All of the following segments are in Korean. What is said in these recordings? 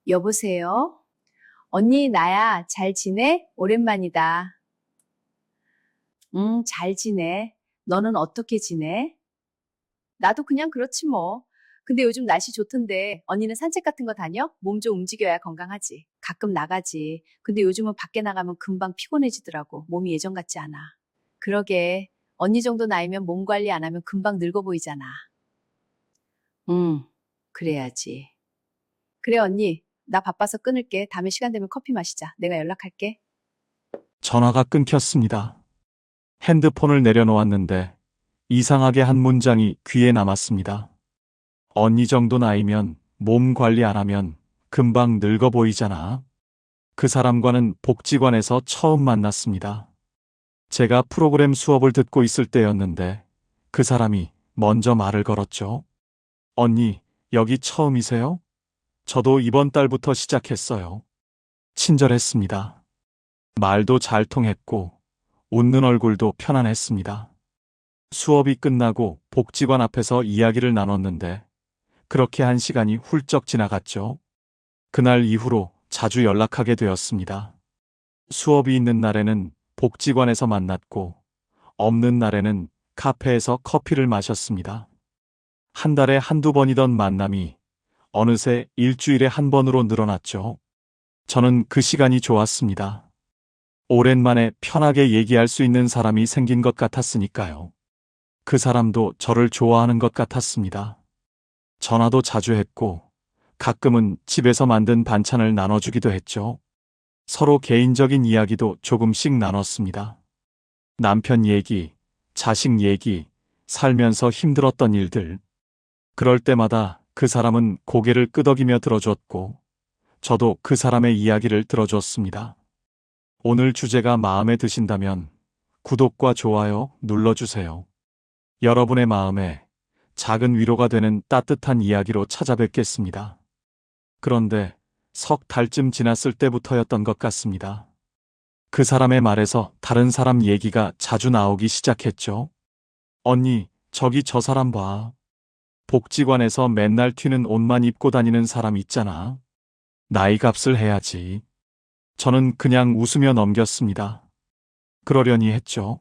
여보세요? 언니, 나야. 잘 지내? 오랜만이다. 잘 지내. 너는 어떻게 지내? 나도 그냥 그렇지 뭐. 근데 요즘 날씨 좋던데 언니는 산책 같은 거 다녀? 몸 좀 움직여야 건강하지. 가끔 나가지. 근데 요즘은 밖에 나가면 금방 피곤해지더라고. 몸이 예전 같지 않아. 그러게. 언니 정도 나이면 몸 관리 안 하면 금방 늙어 보이잖아. 그래야지. 그래, 언니. 나 바빠서 끊을게. 다음에 시간 되면 커피 마시자. 내가 연락할게. 전화가 끊겼습니다. 핸드폰을 내려놓았는데 이상하게 한 문장이 귀에 남았습니다. 언니 정도 나이면 몸 관리 안 하면 금방 늙어 보이잖아. 그 사람과는 복지관에서 처음 만났습니다. 제가 프로그램 수업을 듣고 있을 때였는데 그 사람이 먼저 말을 걸었죠. 언니, 여기 처음이세요? 저도 이번 달부터 시작했어요. 친절했습니다. 말도 잘 통했고 웃는 얼굴도 편안했습니다. 수업이 끝나고 복지관 앞에서 이야기를 나눴는데 그렇게 한 시간이 훌쩍 지나갔죠. 그날 이후로 자주 연락하게 되었습니다. 수업이 있는 날에는 복지관에서 만났고 없는 날에는 카페에서 커피를 마셨습니다. 한 달에 한두 번이던 만남이 어느새 일주일에 한 번으로 늘어났죠. 저는 그 시간이 좋았습니다. 오랜만에 편하게 얘기할 수 있는 사람이 생긴 것 같았으니까요. 그 사람도 저를 좋아하는 것 같았습니다. 전화도 자주 했고, 가끔은 집에서 만든 반찬을 나눠주기도 했죠. 서로 개인적인 이야기도 조금씩 나눴습니다. 남편 얘기, 자식 얘기, 살면서 힘들었던 일들. 그럴 때마다 그 사람은 고개를 끄덕이며 들어줬고, 저도 그 사람의 이야기를 들어줬습니다. 오늘 주제가 마음에 드신다면 구독과 좋아요 눌러주세요. 여러분의 마음에 작은 위로가 되는 따뜻한 이야기로 찾아뵙겠습니다. 그런데 석 달쯤 지났을 때부터였던 것 같습니다. 그 사람의 말에서 다른 사람 얘기가 자주 나오기 시작했죠. 언니, 저기 저 사람 봐. 복지관에서 맨날 튀는 옷만 입고 다니는 사람 있잖아. 나이 값을 해야지. 저는 그냥 웃으며 넘겼습니다. 그러려니 했죠.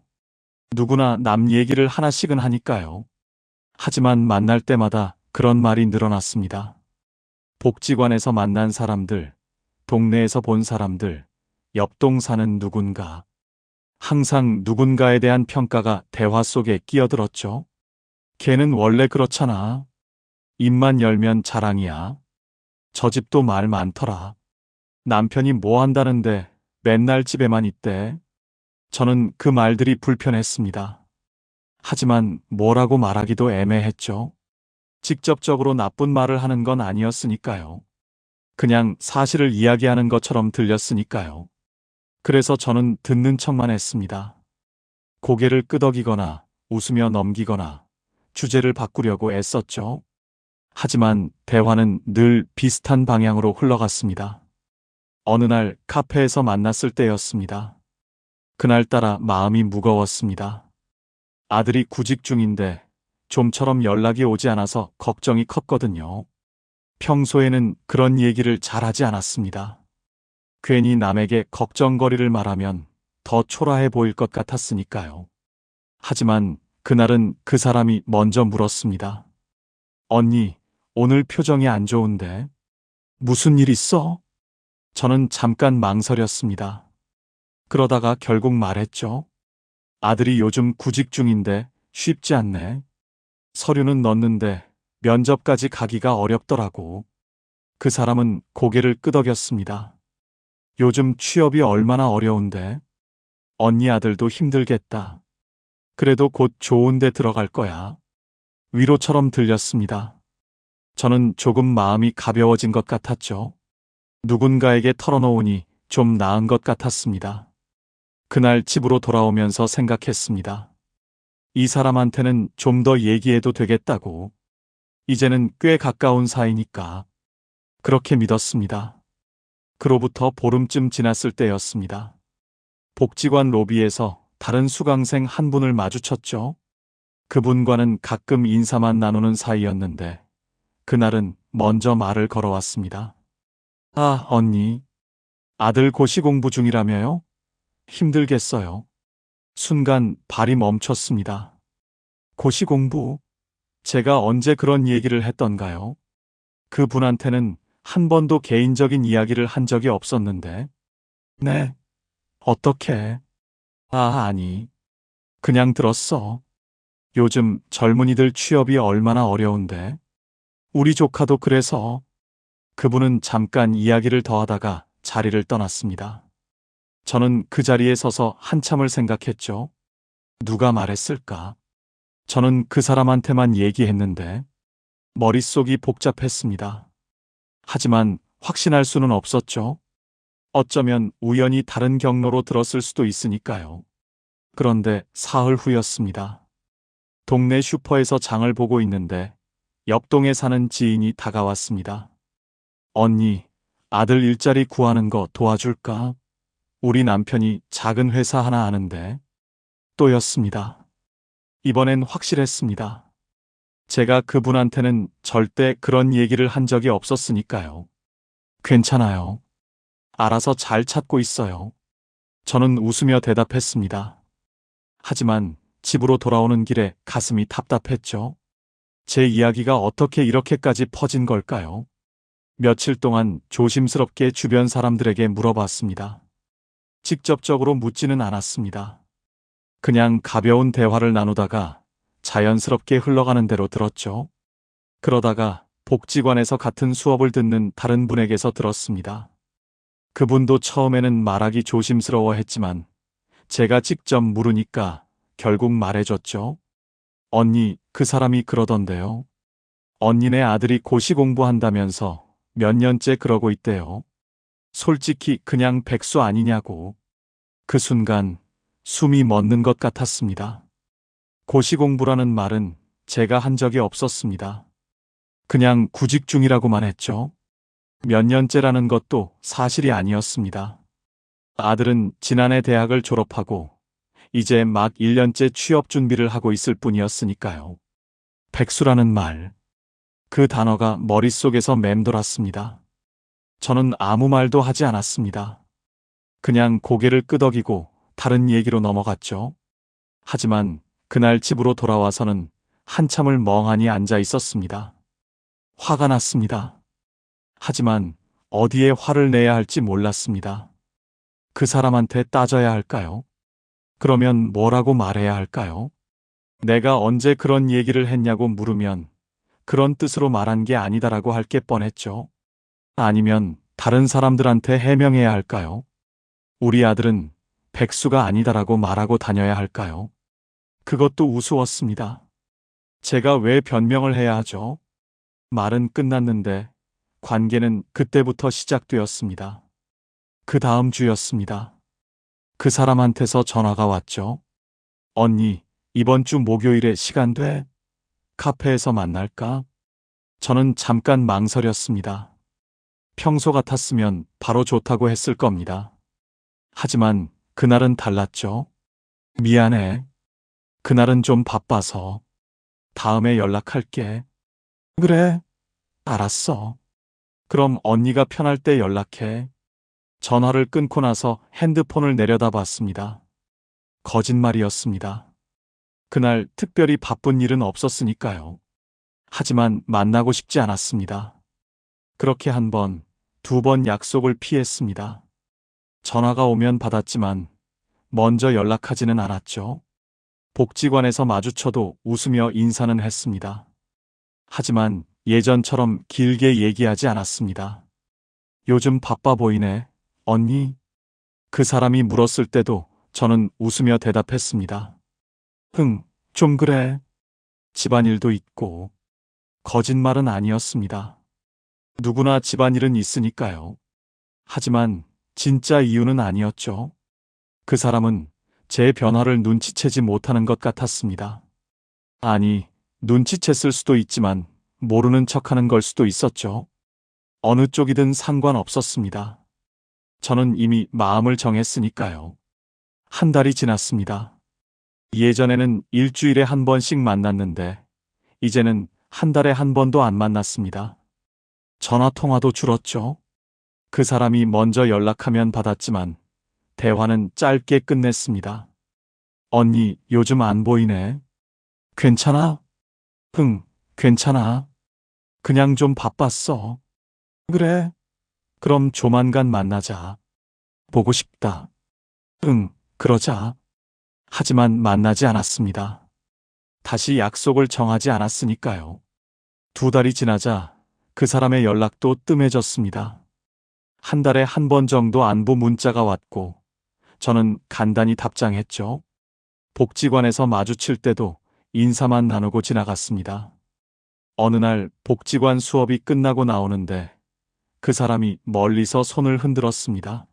누구나 남 얘기를 하나씩은 하니까요. 하지만 만날 때마다 그런 말이 늘어났습니다. 복지관에서 만난 사람들, 동네에서 본 사람들, 옆동 사는 누군가. 항상 누군가에 대한 평가가 대화 속에 끼어들었죠. 걔는 원래 그렇잖아. 입만 열면 자랑이야. 저 집도 말 많더라. 남편이 뭐 한다는데 맨날 집에만 있대. 저는 그 말들이 불편했습니다. 하지만 뭐라고 말하기도 애매했죠. 직접적으로 나쁜 말을 하는 건 아니었으니까요. 그냥 사실을 이야기하는 것처럼 들렸으니까요. 그래서 저는 듣는 척만 했습니다. 고개를 끄덕이거나 웃으며 넘기거나 주제를 바꾸려고 애썼죠. 하지만 대화는 늘 비슷한 방향으로 흘러갔습니다. 어느 날 카페에서 만났을 때였습니다. 그날따라 마음이 무거웠습니다. 아들이 구직 중인데 좀처럼 연락이 오지 않아서 걱정이 컸거든요. 평소에는 그런 얘기를 잘 하지 않았습니다. 괜히 남에게 걱정거리를 말하면 더 초라해 보일 것 같았으니까요. 하지만 그날은 그 사람이 먼저 물었습니다. 언니, 오늘 표정이 안 좋은데 무슨 일 있어? 저는 잠깐 망설였습니다. 그러다가 결국 말했죠. 아들이 요즘 구직 중인데 쉽지 않네. 서류는 넣었는데 면접까지 가기가 어렵더라고. 그 사람은 고개를 끄덕였습니다. 요즘 취업이 얼마나 어려운데? 언니 아들도 힘들겠다. 그래도 곧 좋은 데 들어갈 거야. 위로처럼 들렸습니다. 저는 조금 마음이 가벼워진 것 같았죠. 누군가에게 털어놓으니 좀 나은 것 같았습니다. 그날 집으로 돌아오면서 생각했습니다. 이 사람한테는 좀 더 얘기해도 되겠다고. 이제는 꽤 가까운 사이니까. 그렇게 믿었습니다. 그로부터 보름쯤 지났을 때였습니다. 복지관 로비에서 다른 수강생 한 분을 마주쳤죠. 그분과는 가끔 인사만 나누는 사이였는데, 그날은 먼저 말을 걸어왔습니다. 아, 언니. 아들 고시 공부 중이라며요? 힘들겠어요. 순간 발이 멈췄습니다. 고시 공부? 제가 언제 그런 얘기를 했던가요? 그분한테는 한 번도 개인적인 이야기를 한 적이 없었는데. 네. 어떻게? 아, 아니. 그냥 들었어. 요즘 젊은이들 취업이 얼마나 어려운데. 우리 조카도 그래서. 그분은 잠깐 이야기를 더 하다가 자리를 떠났습니다. 저는 그 자리에 서서 한참을 생각했죠. 누가 말했을까? 저는 그 사람한테만 얘기했는데 머릿속이 복잡했습니다. 하지만 확신할 수는 없었죠. 어쩌면 우연히 다른 경로로 들었을 수도 있으니까요. 그런데 사흘 후였습니다. 동네 슈퍼에서 장을 보고 있는데 옆동에 사는 지인이 다가왔습니다. 언니, 아들 일자리 구하는 거 도와줄까? 우리 남편이 작은 회사 하나 아는데. 또였습니다. 이번엔 확실했습니다. 제가 그분한테는 절대 그런 얘기를 한 적이 없었으니까요. 괜찮아요. 알아서 잘 찾고 있어요. 저는 웃으며 대답했습니다. 하지만 집으로 돌아오는 길에 가슴이 답답했죠. 제 이야기가 어떻게 이렇게까지 퍼진 걸까요? 며칠 동안 조심스럽게 주변 사람들에게 물어봤습니다. 직접적으로 묻지는 않았습니다. 그냥 가벼운 대화를 나누다가 자연스럽게 흘러가는 대로 들었죠. 그러다가 복지관에서 같은 수업을 듣는 다른 분에게서 들었습니다. 그분도 처음에는 말하기 조심스러워 했지만 제가 직접 물으니까 결국 말해줬죠. 언니, 그 사람이 그러던데요. 언니네 아들이 고시 공부한다면서 몇 년째 그러고 있대요. 솔직히 그냥 백수 아니냐고. 그 순간 숨이 멎는 것 같았습니다. 고시 공부라는 말은 제가 한 적이 없었습니다. 그냥 구직 중이라고만 했죠. 몇 년째라는 것도 사실이 아니었습니다. 아들은 지난해 대학을 졸업하고 이제 막 1년째 취업 준비를 하고 있을 뿐이었으니까요. 백수라는 말, 그 단어가 머릿속에서 맴돌았습니다. 저는 아무 말도 하지 않았습니다. 그냥 고개를 끄덕이고 다른 얘기로 넘어갔죠. 하지만 그날 집으로 돌아와서는 한참을 멍하니 앉아 있었습니다. 화가 났습니다. 하지만 어디에 화를 내야 할지 몰랐습니다. 그 사람한테 따져야 할까요? 그러면 뭐라고 말해야 할까요? 내가 언제 그런 얘기를 했냐고 물으면 그런 뜻으로 말한 게 아니다라고 할 게 뻔했죠. 아니면 다른 사람들한테 해명해야 할까요? 우리 아들은 백수가 아니다라고 말하고 다녀야 할까요? 그것도 우스웠습니다. 제가 왜 변명을 해야 하죠? 말은 끝났는데 관계는 그때부터 시작되었습니다. 그 다음 주였습니다. 그 사람한테서 전화가 왔죠. 언니, 이번 주 목요일에 시간 돼? 카페에서 만날까? 저는 잠깐 망설였습니다. 평소 같았으면 바로 좋다고 했을 겁니다. 하지만 그날은 달랐죠. 미안해. 그날은 좀 바빠서. 다음에 연락할게. 그래. 알았어. 그럼 언니가 편할 때 연락해. 전화를 끊고 나서 핸드폰을 내려다봤습니다. 거짓말이었습니다. 그날 특별히 바쁜 일은 없었으니까요. 하지만 만나고 싶지 않았습니다. 그렇게 한 번, 두 번 약속을 피했습니다. 전화가 오면 받았지만 먼저 연락하지는 않았죠. 복지관에서 마주쳐도 웃으며 인사는 했습니다. 하지만 예전처럼 길게 얘기하지 않았습니다. 요즘 바빠 보이네, 언니. 그 사람이 물었을 때도 저는 웃으며 대답했습니다. 좀 그래. 집안일도 있고. 거짓말은 아니었습니다. 누구나 집안일은 있으니까요. 하지만 진짜 이유는 아니었죠. 그 사람은 제 변화를 눈치채지 못하는 것 같았습니다. 아니, 눈치챘을 수도 있지만 모르는 척하는 걸 수도 있었죠. 어느 쪽이든 상관없었습니다. 저는 이미 마음을 정했으니까요. 한 달이 지났습니다. 예전에는 일주일에 한 번씩 만났는데 이제는 한 달에 한 번도 안 만났습니다. 전화 통화도 줄었죠. 그 사람이 먼저 연락하면 받았지만 대화는 짧게 끝냈습니다. 언니, 요즘 안 보이네. 괜찮아? 응, 괜찮아. 그냥 좀 바빴어. 그래. 그럼 조만간 만나자. 보고 싶다. 응, 그러자. 하지만 만나지 않았습니다. 다시 약속을 정하지 않았으니까요. 2달이 지나자 그 사람의 연락도 뜸해졌습니다. 한 달에 한 번 정도 안부 문자가 왔고 저는 간단히 답장했죠. 복지관에서 마주칠 때도 인사만 나누고 지나갔습니다. 어느 날 복지관 수업이 끝나고 나오는데 그 사람이 멀리서 손을 흔들었습니다.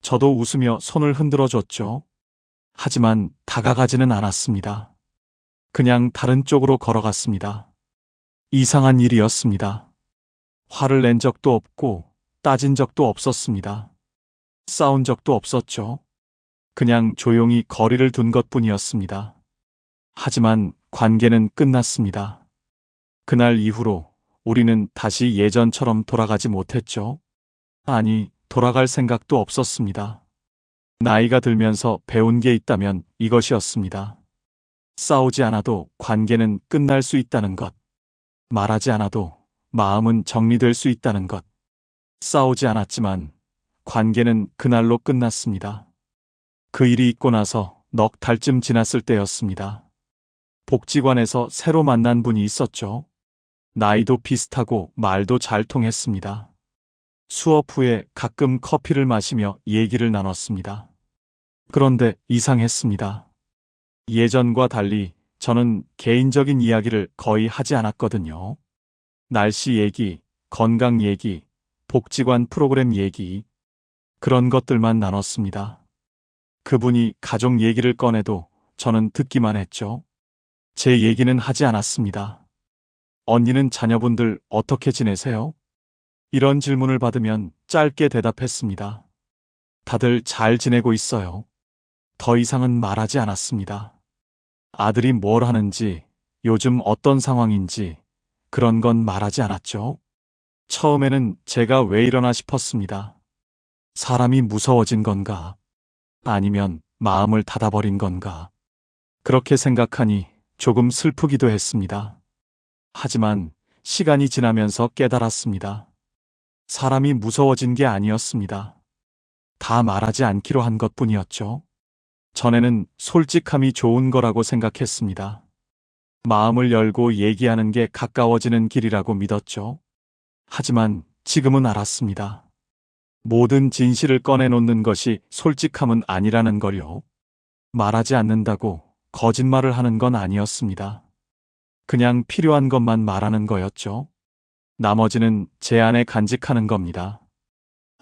저도 웃으며 손을 흔들어 줬죠. 하지만 다가가지는 않았습니다. 그냥 다른 쪽으로 걸어갔습니다. 이상한 일이었습니다. 화를 낸 적도 없고 따진 적도 없었습니다. 싸운 적도 없었죠. 그냥 조용히 거리를 둔 것뿐이었습니다. 하지만 관계는 끝났습니다. 그날 이후로 우리는 다시 예전처럼 돌아가지 못했죠. 아니, 돌아갈 생각도 없었습니다. 나이가 들면서 배운 게 있다면 이것이었습니다. 싸우지 않아도 관계는 끝날 수 있다는 것. 말하지 않아도 마음은 정리될 수 있다는 것. 싸우지 않았지만 관계는 그날로 끝났습니다. 그 일이 있고 나서 넉 달쯤 지났을 때였습니다. 복지관에서 새로 만난 분이 있었죠. 나이도 비슷하고 말도 잘 통했습니다. 수업 후에 가끔 커피를 마시며 얘기를 나눴습니다. 그런데 이상했습니다. 예전과 달리 저는 개인적인 이야기를 거의 하지 않았거든요. 날씨 얘기, 건강 얘기, 복지관 프로그램 얘기, 그런 것들만 나눴습니다. 그분이 가족 얘기를 꺼내도 저는 듣기만 했죠. 제 얘기는 하지 않았습니다. 언니는 자녀분들 어떻게 지내세요? 이런 질문을 받으면 짧게 대답했습니다. 다들 잘 지내고 있어요. 더 이상은 말하지 않았습니다. 아들이 뭘 하는지, 요즘 어떤 상황인지, 그런 건 말하지 않았죠. 처음에는 제가 왜 이러나 싶었습니다. 사람이 무서워진 건가? 아니면 마음을 닫아버린 건가? 그렇게 생각하니 조금 슬프기도 했습니다. 하지만 시간이 지나면서 깨달았습니다. 사람이 무서워진 게 아니었습니다. 다 말하지 않기로 한 것뿐이었죠. 전에는 솔직함이 좋은 거라고 생각했습니다. 마음을 열고 얘기하는 게 가까워지는 길이라고 믿었죠. 하지만 지금은 알았습니다. 모든 진실을 꺼내놓는 것이 솔직함은 아니라는 걸요. 말하지 않는다고 거짓말을 하는 건 아니었습니다. 그냥 필요한 것만 말하는 거였죠. 나머지는 제 안에 간직하는 겁니다.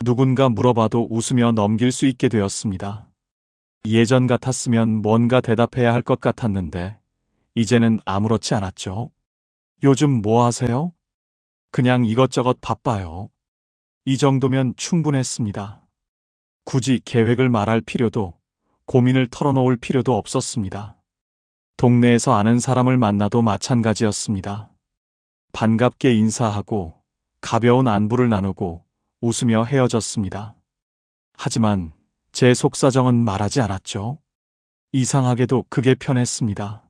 누군가 물어봐도 웃으며 넘길 수 있게 되었습니다. 예전 같았으면 뭔가 대답해야 할 것 같았는데 이제는 아무렇지 않았죠. 요즘 뭐 하세요? 그냥 이것저것 바빠요. 이 정도면 충분했습니다. 굳이 계획을 말할 필요도 고민을 털어놓을 필요도 없었습니다. 동네에서 아는 사람을 만나도 마찬가지였습니다. 반갑게 인사하고 가벼운 안부를 나누고 웃으며 헤어졌습니다. 하지만 제 속사정은 말하지 않았죠. 이상하게도 그게 편했습니다.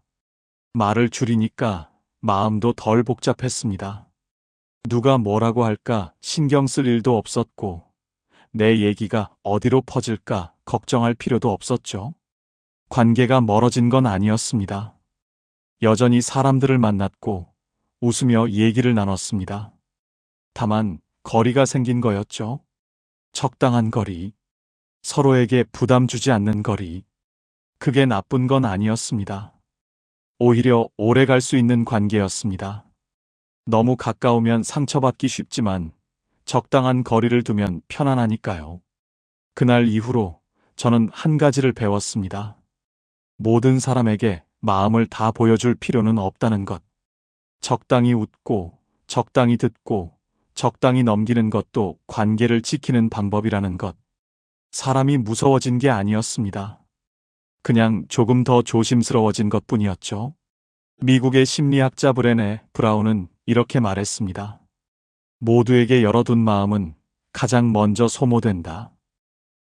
말을 줄이니까 마음도 덜 복잡했습니다. 누가 뭐라고 할까 신경 쓸 일도 없었고 내 얘기가 어디로 퍼질까 걱정할 필요도 없었죠. 관계가 멀어진 건 아니었습니다. 여전히 사람들을 만났고 웃으며 얘기를 나눴습니다. 다만 거리가 생긴 거였죠. 적당한 거리, 서로에게 부담 주지 않는 거리. 그게 나쁜 건 아니었습니다. 오히려 오래 갈 수 있는 관계였습니다. 너무 가까우면 상처받기 쉽지만 적당한 거리를 두면 편안하니까요. 그날 이후로 저는 한 가지를 배웠습니다. 모든 사람에게 마음을 다 보여줄 필요는 없다는 것. 적당히 웃고, 적당히 듣고, 적당히 넘기는 것도 관계를 지키는 방법이라는 것. 사람이 무서워진 게 아니었습니다. 그냥 조금 더 조심스러워진 것뿐이었죠. 미국의 심리학자 브레네 브라운은 이렇게 말했습니다. 모두에게 열어둔 마음은 가장 먼저 소모된다.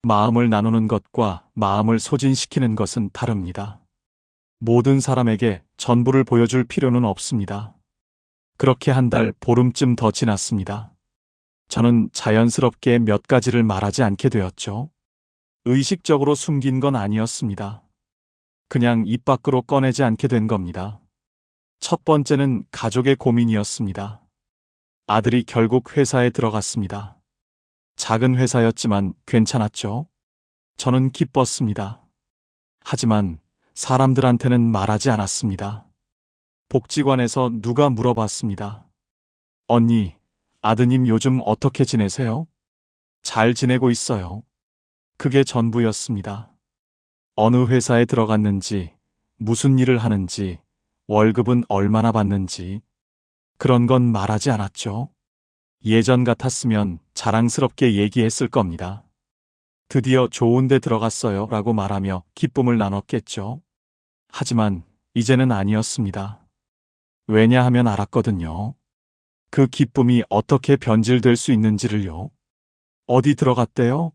마음을 나누는 것과 마음을 소진시키는 것은 다릅니다. 모든 사람에게 전부를 보여줄 필요는 없습니다. 그렇게 한 달 보름쯤 더 지났습니다. 저는 자연스럽게 몇 가지를 말하지 않게 되었죠. 의식적으로 숨긴 건 아니었습니다. 그냥 입 밖으로 꺼내지 않게 된 겁니다. 첫 번째는 가족의 고민이었습니다. 아들이 결국 회사에 들어갔습니다. 작은 회사였지만 괜찮았죠. 저는 기뻤습니다. 하지만 사람들한테는 말하지 않았습니다. 복지관에서 누가 물어봤습니다. 언니, 아드님 요즘 어떻게 지내세요? 잘 지내고 있어요. 그게 전부였습니다. 어느 회사에 들어갔는지, 무슨 일을 하는지, 월급은 얼마나 받는지, 그런 건 말하지 않았죠. 예전 같았으면 자랑스럽게 얘기했을 겁니다. 드디어 좋은 데 들어갔어요 라고 말하며 기쁨을 나눴겠죠. 하지만 이제는 아니었습니다. 왜냐하면 알았거든요. 그 기쁨이 어떻게 변질될 수 있는지를요. 어디 들어갔대요?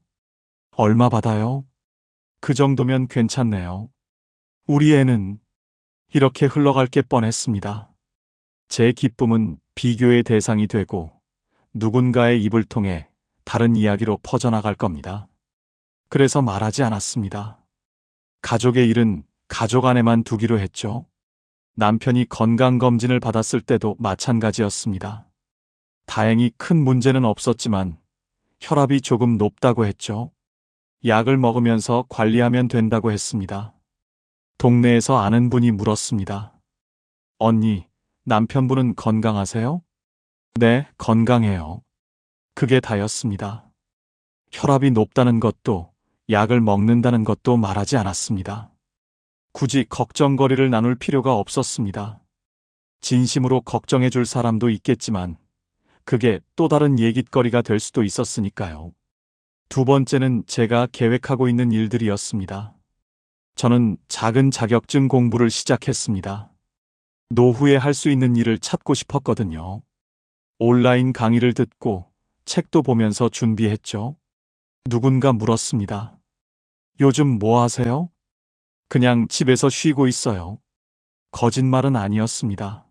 얼마 받아요? 그 정도면 괜찮네요. 우리 애는 이렇게 흘러갈 게 뻔했습니다. 제 기쁨은 비교의 대상이 되고 누군가의 입을 통해 다른 이야기로 퍼져나갈 겁니다. 그래서 말하지 않았습니다. 가족의 일은 가족 안에만 두기로 했죠. 남편이 건강검진을 받았을 때도 마찬가지였습니다. 다행히 큰 문제는 없었지만 혈압이 조금 높다고 했죠. 약을 먹으면서 관리하면 된다고 했습니다. 동네에서 아는 분이 물었습니다. 언니, 남편분은 건강하세요? 네, 건강해요. 그게 다였습니다. 혈압이 높다는 것도 약을 먹는다는 것도 말하지 않았습니다. 굳이 걱정거리를 나눌 필요가 없었습니다. 진심으로 걱정해 줄 사람도 있겠지만 그게 또 다른 얘깃거리가 될 수도 있었으니까요. 두 번째는 제가 계획하고 있는 일들이었습니다. 저는 작은 자격증 공부를 시작했습니다. 노후에 할 수 있는 일을 찾고 싶었거든요. 온라인 강의를 듣고 책도 보면서 준비했죠. 누군가 물었습니다. 요즘 뭐 하세요? 그냥 집에서 쉬고 있어요. 거짓말은 아니었습니다.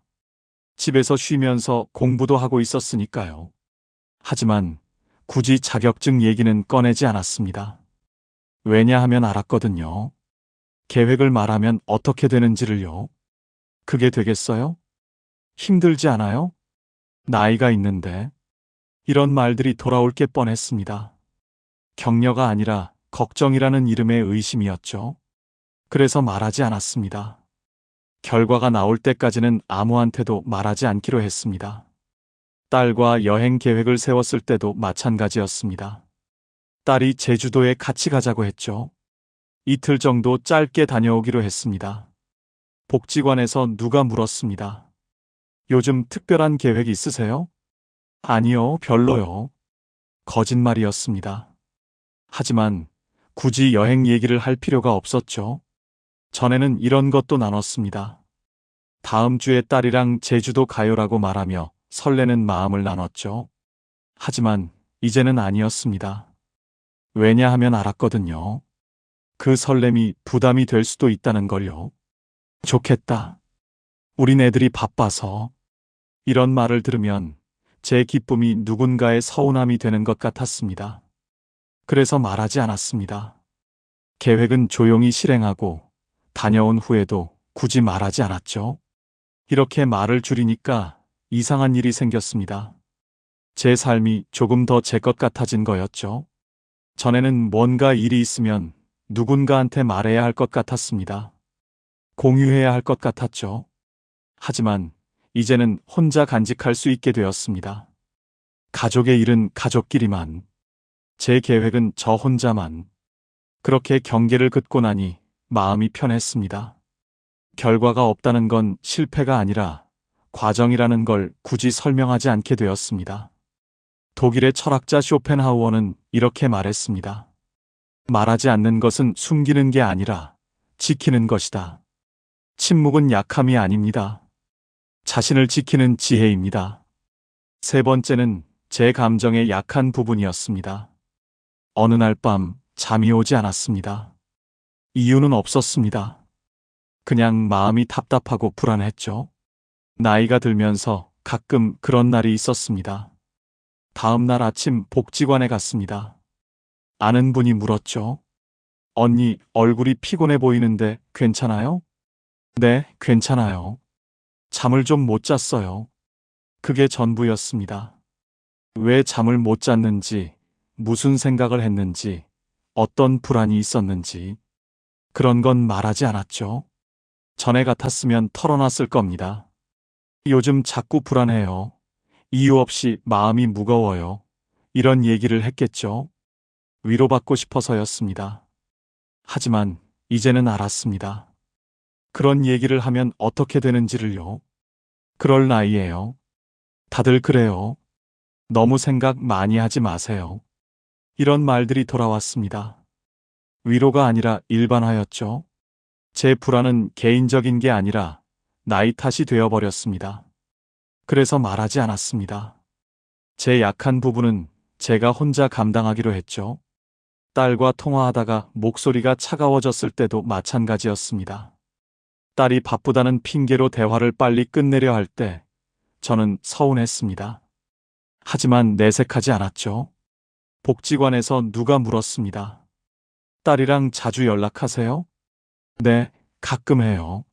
집에서 쉬면서 공부도 하고 있었으니까요. 하지만 굳이 자격증 얘기는 꺼내지 않았습니다. 왜냐하면 알았거든요. 계획을 말하면 어떻게 되는지를요. 그게 되겠어요? 힘들지 않아요? 나이가 있는데. 이런 말들이 돌아올 게 뻔했습니다. 격려가 아니라 걱정이라는 이름의 의심이었죠. 그래서 말하지 않았습니다. 결과가 나올 때까지는 아무한테도 말하지 않기로 했습니다. 딸과 여행 계획을 세웠을 때도 마찬가지였습니다. 딸이 제주도에 같이 가자고 했죠. 이틀 정도 짧게 다녀오기로 했습니다. 복지관에서 누가 물었습니다. 요즘 특별한 계획 있으세요? 아니요, 별로요. 거짓말이었습니다. 하지만 굳이 여행 얘기를 할 필요가 없었죠. 전에는 이런 것도 나눴습니다. 다음 주에 딸이랑 제주도 가요라고 말하며 설레는 마음을 나눴죠. 하지만 이제는 아니었습니다. 왜냐하면 알았거든요. 그 설렘이 부담이 될 수도 있다는 걸요. 좋겠다. 우린 애들이 바빠서. 이런 말을 들으면 제 기쁨이 누군가의 서운함이 되는 것 같았습니다. 그래서 말하지 않았습니다. 계획은 조용히 실행하고 다녀온 후에도 굳이 말하지 않았죠. 이렇게 말을 줄이니까 이상한 일이 생겼습니다. 제 삶이 조금 더 제 것 같아진 거였죠. 전에는 뭔가 일이 있으면 누군가한테 말해야 할 것 같았습니다. 공유해야 할 것 같았죠. 하지만 이제는 혼자 간직할 수 있게 되었습니다. 가족의 일은 가족끼리만, 제 계획은 저 혼자만. 그렇게 경계를 긋고 나니 마음이 편했습니다. 결과가 없다는 건 실패가 아니라 과정이라는 걸 굳이 설명하지 않게 되었습니다. 독일의 철학자 쇼펜하우어는 이렇게 말했습니다. 말하지 않는 것은 숨기는 게 아니라 지키는 것이다. 침묵은 약함이 아닙니다. 자신을 지키는 지혜입니다. 세 번째는 제 감정의 약한 부분이었습니다. 어느 날 밤 잠이 오지 않았습니다. 이유는 없었습니다. 그냥 마음이 답답하고 불안했죠. 나이가 들면서 가끔 그런 날이 있었습니다. 다음 날 아침 복지관에 갔습니다. 아는 분이 물었죠. 언니, 얼굴이 피곤해 보이는데 괜찮아요? 네, 괜찮아요. 잠을 좀 못 잤어요. 그게 전부였습니다. 왜 잠을 못 잤는지, 무슨 생각을 했는지, 어떤 불안이 있었는지, 그런 건 말하지 않았죠. 전에 같았으면 털어놨을 겁니다. 요즘 자꾸 불안해요. 이유 없이 마음이 무거워요. 이런 얘기를 했겠죠. 위로받고 싶어서였습니다. 하지만 이제는 알았습니다. 그런 얘기를 하면 어떻게 되는지를요. 그럴 나이에요. 다들 그래요. 너무 생각 많이 하지 마세요. 이런 말들이 돌아왔습니다. 위로가 아니라 일반화였죠. 제 불안은 개인적인 게 아니라 나이 탓이 되어버렸습니다. 그래서 말하지 않았습니다. 제 약한 부분은 제가 혼자 감당하기로 했죠. 딸과 통화하다가 목소리가 차가워졌을 때도 마찬가지였습니다. 딸이 바쁘다는 핑계로 대화를 빨리 끝내려 할 때 저는 서운했습니다. 하지만 내색하지 않았죠. 복지관에서 누가 물었습니다. 딸이랑 자주 연락하세요? 네, 가끔 해요.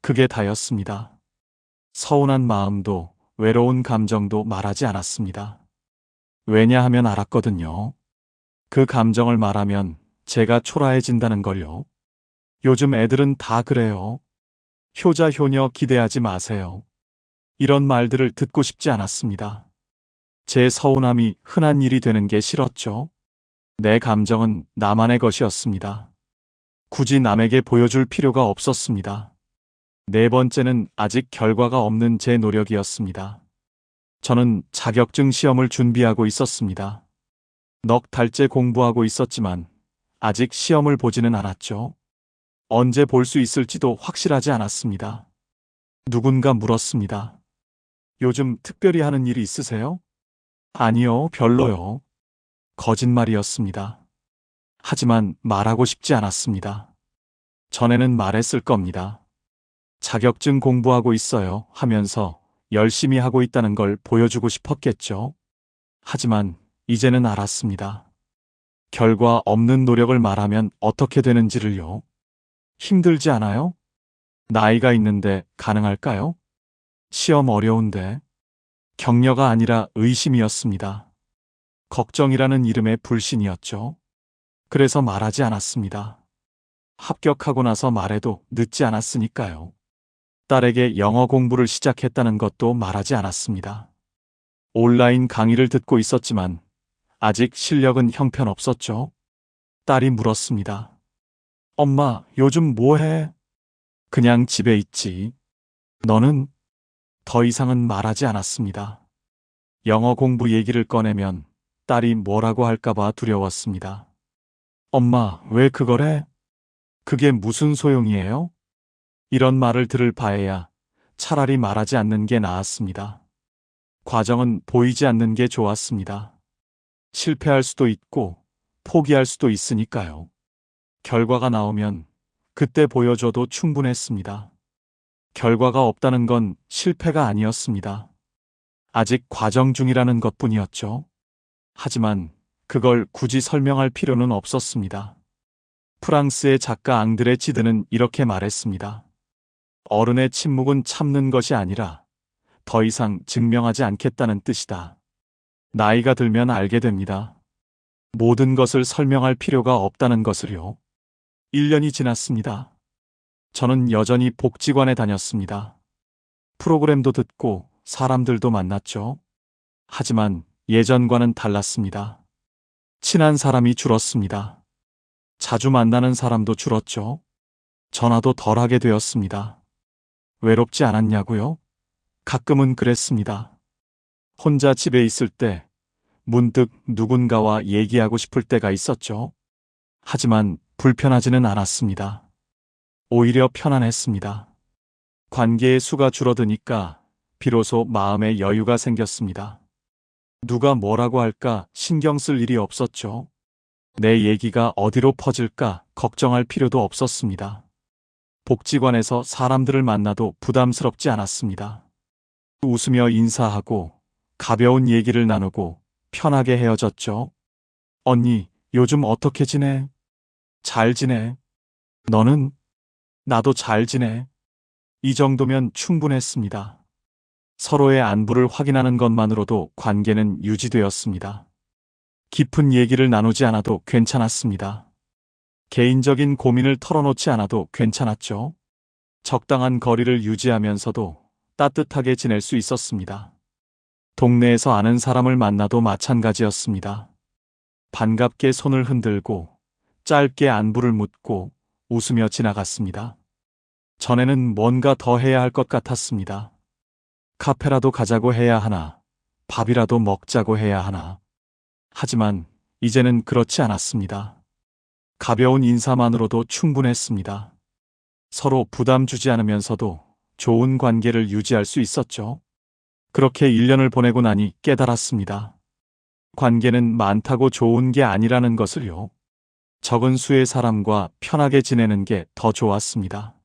그게 다였습니다. 서운한 마음도 외로운 감정도 말하지 않았습니다. 왜냐하면 알았거든요. 그 감정을 말하면 제가 초라해진다는 걸요. 요즘 애들은 다 그래요. 효자 효녀 기대하지 마세요. 이런 말들을 듣고 싶지 않았습니다. 제 서운함이 흔한 일이 되는 게 싫었죠. 내 감정은 나만의 것이었습니다. 굳이 남에게 보여줄 필요가 없었습니다. 네 번째는 아직 결과가 없는 제 노력이었습니다. 저는 자격증 시험을 준비하고 있었습니다. 넉 달째 공부하고 있었지만 아직 시험을 보지는 않았죠. 언제 볼 수 있을지도 확실하지 않았습니다. 누군가 물었습니다. 요즘 특별히 하는 일이 있으세요? 아니요, 별로요. 거짓말이었습니다. 하지만 말하고 싶지 않았습니다. 전에는 말했을 겁니다. 자격증 공부하고 있어요 하면서 열심히 하고 있다는 걸 보여주고 싶었겠죠. 하지만 이제는 알았습니다. 결과 없는 노력을 말하면 어떻게 되는지를요. 힘들지 않아요? 나이가 있는데 가능할까요? 시험 어려운데. 격려가 아니라 의심이었습니다. 걱정이라는 이름의 불신이었죠. 그래서 말하지 않았습니다. 합격하고 나서 말해도 늦지 않았으니까요. 딸에게 영어 공부를 시작했다는 것도 말하지 않았습니다. 온라인 강의를 듣고 있었지만 아직 실력은 형편없었죠. 딸이 물었습니다. 엄마, 요즘 뭐 해? 그냥 집에 있지. 너는? 더 이상은 말하지 않았습니다. 영어 공부 얘기를 꺼내면 딸이 뭐라고 할까봐 두려웠습니다. 엄마, 왜 그걸 해? 그게 무슨 소용이에요? 이런 말을 들을 바에야 차라리 말하지 않는 게 나았습니다. 과정은 보이지 않는 게 좋았습니다. 실패할 수도 있고 포기할 수도 있으니까요. 결과가 나오면 그때 보여줘도 충분했습니다. 결과가 없다는 건 실패가 아니었습니다. 아직 과정 중이라는 것뿐이었죠. 하지만 그걸 굳이 설명할 필요는 없었습니다. 프랑스의 작가 앙드레 지드는 이렇게 말했습니다. 어른의 침묵은 참는 것이 아니라 더 이상 증명하지 않겠다는 뜻이다. 나이가 들면 알게 됩니다. 모든 것을 설명할 필요가 없다는 것을요. 1년이 지났습니다. 저는 여전히 복지관에 다녔습니다. 프로그램도 듣고 사람들도 만났죠. 하지만 예전과는 달랐습니다. 친한 사람이 줄었습니다. 자주 만나는 사람도 줄었죠. 전화도 덜 하게 되었습니다. 외롭지 않았냐고요? 가끔은 그랬습니다. 혼자 집에 있을 때 문득 누군가와 얘기하고 싶을 때가 있었죠. 하지만 불편하지는 않았습니다. 오히려 편안했습니다. 관계의 수가 줄어드니까 비로소 마음에 여유가 생겼습니다. 누가 뭐라고 할까 신경 쓸 일이 없었죠. 내 얘기가 어디로 퍼질까 걱정할 필요도 없었습니다. 복지관에서 사람들을 만나도 부담스럽지 않았습니다. 웃으며 인사하고 가벼운 얘기를 나누고 편하게 헤어졌죠. 언니, 요즘 어떻게 지내? 잘 지내? 너는? 나도 잘 지내. 이 정도면 충분했습니다. 서로의 안부를 확인하는 것만으로도 관계는 유지되었습니다. 깊은 얘기를 나누지 않아도 괜찮았습니다. 개인적인 고민을 털어놓지 않아도 괜찮았죠. 적당한 거리를 유지하면서도 따뜻하게 지낼 수 있었습니다. 동네에서 아는 사람을 만나도 마찬가지였습니다. 반갑게 손을 흔들고 짧게 안부를 묻고 웃으며 지나갔습니다. 전에는 뭔가 더 해야 할 것 같았습니다. 카페라도 가자고 해야 하나, 밥이라도 먹자고 해야 하나. 하지만 이제는 그렇지 않았습니다. 가벼운 인사만으로도 충분했습니다. 서로 부담 주지 않으면서도 좋은 관계를 유지할 수 있었죠. 그렇게 1년을 보내고 나니 깨달았습니다. 관계는 많다고 좋은 게 아니라는 것을요. 적은 수의 사람과 편하게 지내는 게 더 좋았습니다.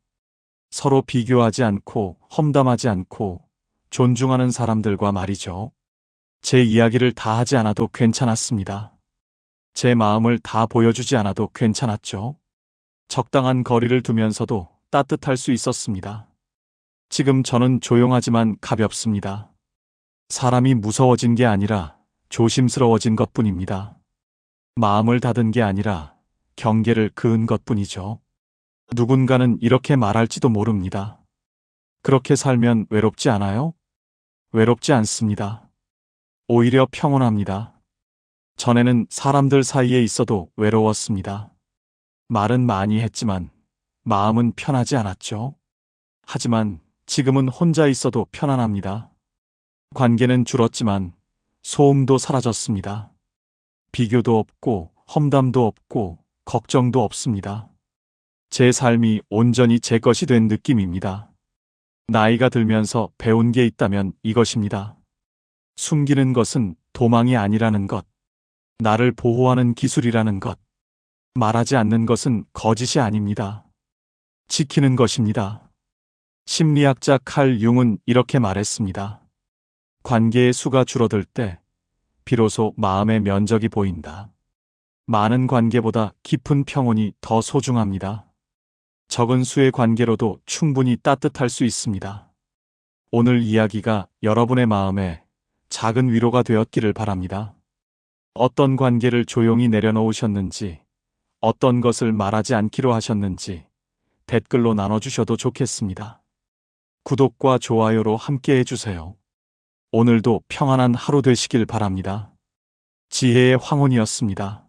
서로 비교하지 않고 험담하지 않고 존중하는 사람들과 말이죠. 제 이야기를 다 하지 않아도 괜찮았습니다. 제 마음을 다 보여주지 않아도 괜찮았죠. 적당한 거리를 두면서도 따뜻할 수 있었습니다. 지금 저는 조용하지만 가볍습니다. 사람이 무서워진 게 아니라 조심스러워진 것뿐입니다. 마음을 닫은 게 아니라 경계를 그은 것뿐이죠. 누군가는 이렇게 말할지도 모릅니다. 그렇게 살면 외롭지 않아요? 외롭지 않습니다. 오히려 평온합니다. 전에는 사람들 사이에 있어도 외로웠습니다. 말은 많이 했지만 마음은 편하지 않았죠. 하지만 지금은 혼자 있어도 편안합니다. 관계는 줄었지만 소음도 사라졌습니다. 비교도 없고 험담도 없고 걱정도 없습니다. 제 삶이 온전히 제 것이 된 느낌입니다. 나이가 들면서 배운 게 있다면 이것입니다. 숨기는 것은 도망이 아니라는 것, 나를 보호하는 기술이라는 것, 말하지 않는 것은 거짓이 아닙니다. 지키는 것입니다. 심리학자 칼 융은 이렇게 말했습니다. 관계의 수가 줄어들 때 비로소 마음의 면적이 보인다. 많은 관계보다 깊은 평온이 더 소중합니다. 적은 수의 관계로도 충분히 따뜻할 수 있습니다. 오늘 이야기가 여러분의 마음에 작은 위로가 되었기를 바랍니다. 어떤 관계를 조용히 내려놓으셨는지, 어떤 것을 말하지 않기로 하셨는지 댓글로 나눠주셔도 좋겠습니다. 구독과 좋아요로 함께 해주세요. 오늘도 평안한 하루 되시길 바랍니다. 지혜의 황혼이었습니다.